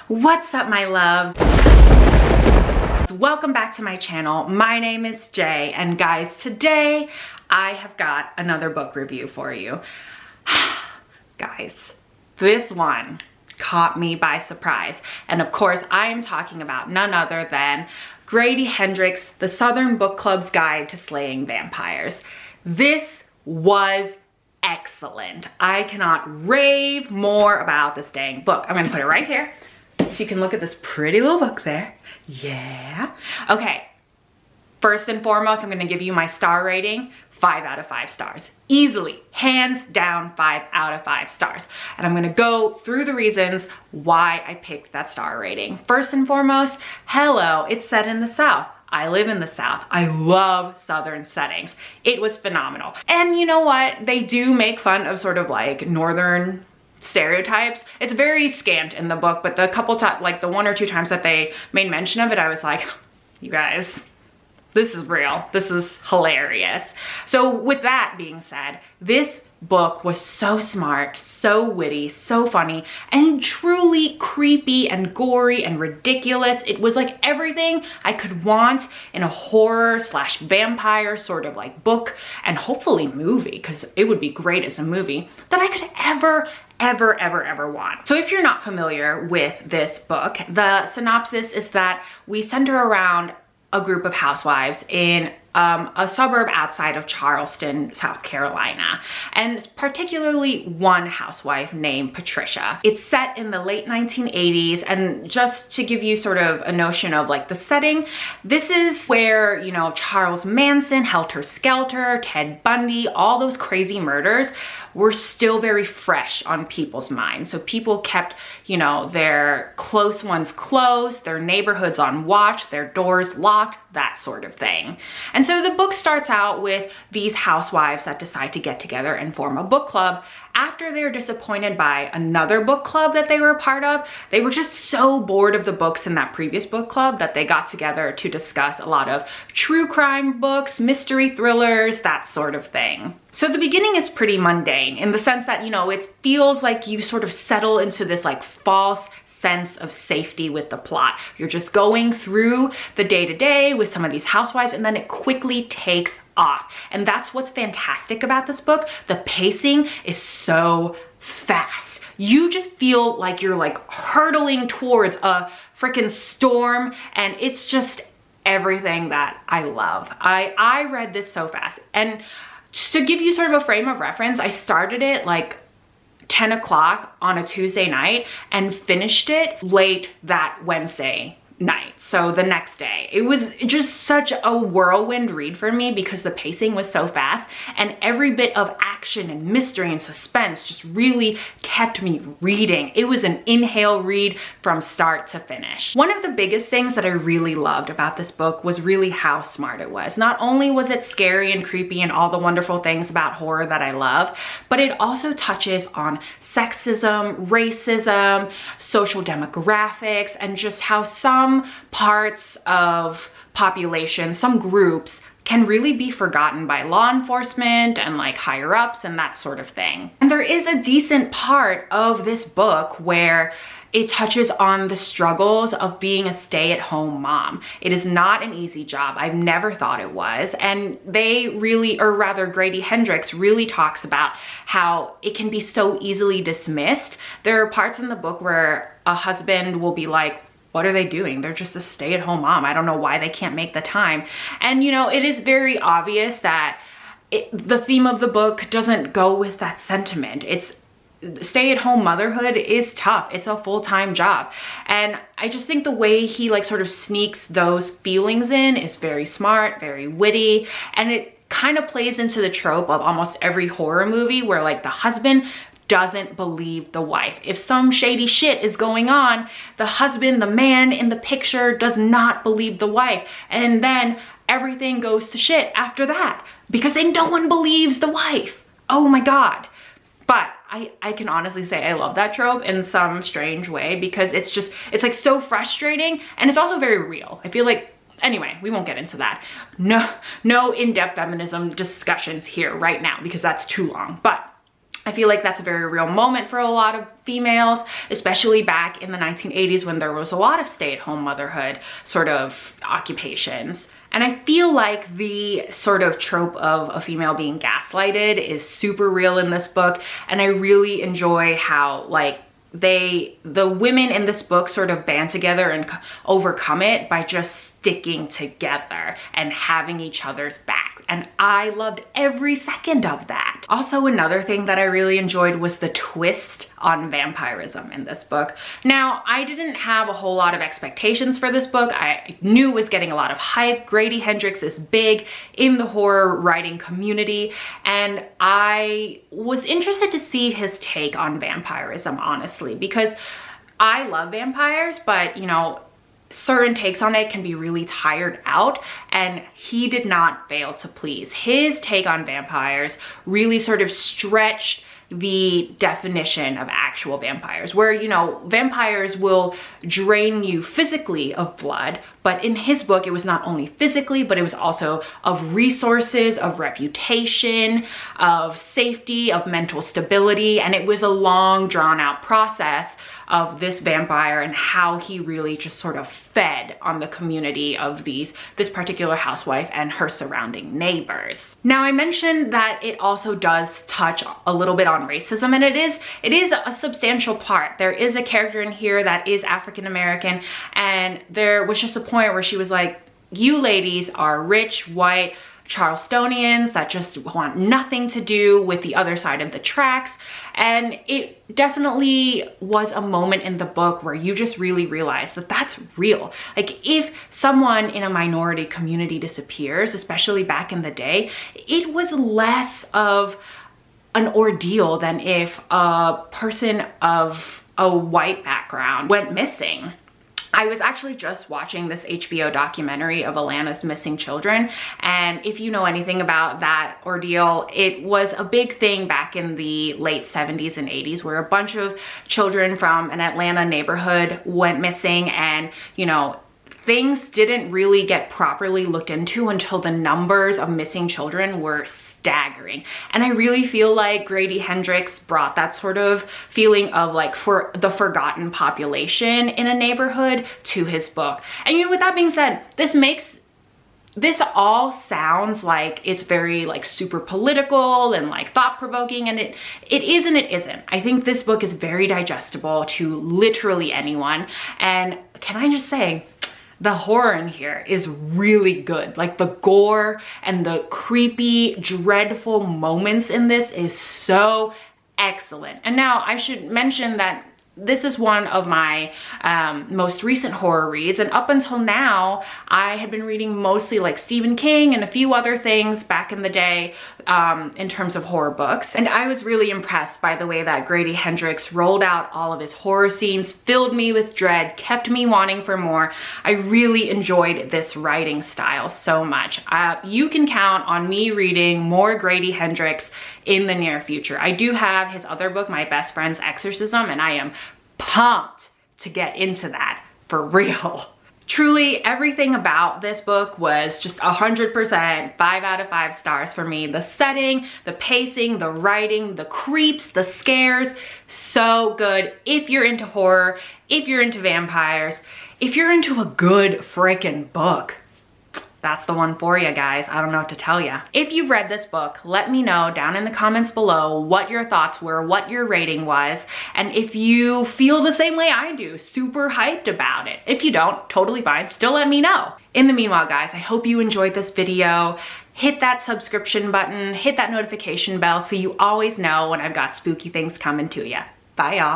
What's up, my loves? Welcome back to my channel. My name is Jay, and guys, today I have got another book review for you. Guys, this one caught me by surprise. And of course, I am talking about none other than Grady Hendrix, The Southern Book Club's Guide to Slaying Vampires. This was excellent. I cannot rave more about this dang book. I'm gonna put it right here so you can look at this pretty little book there. Yeah. Okay, first and foremost, I'm gonna give you my star rating. 5 out of 5 stars. Easily, hands down, 5 out of 5 stars. And I'm gonna go through the reasons why I picked that star rating. First and foremost, hello, it's set in the South. I live in the South. I love Southern settings. It was phenomenal. And you know what? They do make fun of sort of like Northern stereotypes. It's very scant in the book, but the couple times, like the 1 or 2 times that they made mention of it, I was like, you guys, this is real. This is hilarious. So with that being said, this book was so smart, so witty, so funny, and truly creepy and gory and ridiculous. It was like everything I could want in a horror / vampire sort of like book, and hopefully movie, because it would be great as a movie, that I could ever want. So if you're not familiar with this book, the synopsis is that we center around a group of housewives in a suburb outside of Charleston, South Carolina, and particularly one housewife named Patricia. It's set in the late 1980s, and just to give you sort of a notion of like the setting, this is where, you know, Charles Manson, Helter Skelter, Ted Bundy, all those crazy murders were still very fresh on people's minds. So people kept, you know, their close ones closed, their neighborhoods on watch, their doors locked, that sort of thing. And so the book starts out with these housewives that decide to get together and form a book club after they're disappointed by another book club that they were a part of. They were just so bored of the books in that previous book club that they got together to discuss a lot of true crime books, mystery thrillers, that sort of thing. So the beginning is pretty mundane in the sense that, you know, it feels like you sort of settle into this like false sense of safety with the plot. You're just going through the day-to-day with some of these housewives, and then it quickly takes off. And that's what's fantastic about this book. The pacing is so fast. You just feel like you're like hurtling towards a freaking storm, and it's just everything that I love. I read this so fast. And just to give you sort of a frame of reference, I started it like 10 o'clock on a Tuesday night and finished it late that Wednesday night. So the next day. It was just such a whirlwind read for me because the pacing was so fast, and every bit of action and mystery and suspense just really kept me reading. It was an inhale read from start to finish. One of the biggest things that I really loved about this book was really how smart it was. Not only was it scary and creepy and all the wonderful things about horror that I love, but it also touches on sexism, racism, social demographics, and just how some parts of population, some groups, can really be forgotten by law enforcement and like higher ups and that sort of thing. And there is a decent part of this book where it touches on the struggles of being a stay-at-home mom. It is not an easy job. I've never thought it was. And they really, or rather Grady Hendrix really talks about how it can be so easily dismissed. There are parts in the book where a husband will be like, what are they doing? They're just a stay-at-home mom. I don't know why they can't make the time. And you know, it is very obvious that the theme of the book doesn't go with that sentiment. It's stay-at-home motherhood is tough. It's a full-time job. And I just think the way he like sort of sneaks those feelings in is very smart, very witty, and it kind of plays into the trope of almost every horror movie where like the husband doesn't believe the wife. If some shady shit is going on, the husband, the man in the picture, does not believe the wife. And then everything goes to shit after that because no one believes the wife. Oh my God. But I can honestly say I love that trope in some strange way because it's like so frustrating, and it's also very real. I feel like, anyway, we won't get into that. No in-depth feminism discussions here right now because that's too long. But I feel like that's a very real moment for a lot of females, especially back in the 1980s when there was a lot of stay-at-home motherhood sort of occupations. And I feel like the sort of trope of a female being gaslighted is super real in this book. And I really enjoy how like the women in this book sort of band together and overcome it by just sticking together and having each other's back. And I loved every second of that. Also, another thing that I really enjoyed was the twist on vampirism in this book. Now, I didn't have a whole lot of expectations for this book. I knew it was getting a lot of hype. Grady Hendrix is big in the horror writing community, and I was interested to see his take on vampirism, honestly, because I love vampires, but you know, certain takes on it can be really tired out, and he did not fail to please. His take on vampires really sort of stretched the definition of actual vampires, where, you know, vampires will drain you physically of blood, but in his book it was not only physically, but it was also of resources, of reputation, of safety, of mental stability, and it was a long drawn out process of this vampire and how he really just sort of fed on the community of this particular housewife and her surrounding neighbors. Now, I mentioned that it also does touch a little bit on racism, and it is a substantial part. There is a character in here that is African American, and there was just a point where she was like, you ladies are rich, white, Charlestonians that just want nothing to do with the other side of the tracks. And it definitely was a moment in the book where you just really realize that that's real. Like, if someone in a minority community disappears, especially back in the day, it was less of an ordeal than if a person of a white background went missing. I was actually just watching this HBO documentary of Atlanta's missing children, and if you know anything about that ordeal, it was a big thing back in the late 70s and 80s where a bunch of children from an Atlanta neighborhood went missing, and you know, things didn't really get properly looked into until the numbers of missing children were staggering. And I really feel like Grady Hendrix brought that sort of feeling of like for the forgotten population in a neighborhood to his book. And you know, with that being said, this all sounds like it's very like super political and like thought-provoking, and it is and it isn't. I think this book is very digestible to literally anyone. And can I just say, the horror in here is really good. Like, the gore and the creepy, dreadful moments in this is so excellent. And now I should mention that this is one of my most recent horror reads, and up until now I had been reading mostly like Stephen King and a few other things back in the day in terms of horror books. And I was really impressed by the way that Grady Hendrix rolled out all of his horror scenes, filled me with dread, kept me wanting for more. I really enjoyed this writing style so much. You can count on me reading more Grady Hendrix in the near future. I do have his other book, My Best Friend's Exorcism, and I am pumped to get into that for real. Truly, everything about this book was just 100%, 5 out of 5 stars for me. The setting, the pacing, the writing, the creeps, the scares, so good. If you're into horror, if you're into vampires, if you're into a good freaking book, that's the one for you guys. I don't know what to tell you. If you've read this book, let me know down in the comments below what your thoughts were, what your rating was, and if you feel the same way I do, super hyped about it. If you don't, totally fine, still let me know. In the meanwhile, guys, I hope you enjoyed this video. Hit that subscription button, hit that notification bell so you always know when I've got spooky things coming to you. Bye, y'all.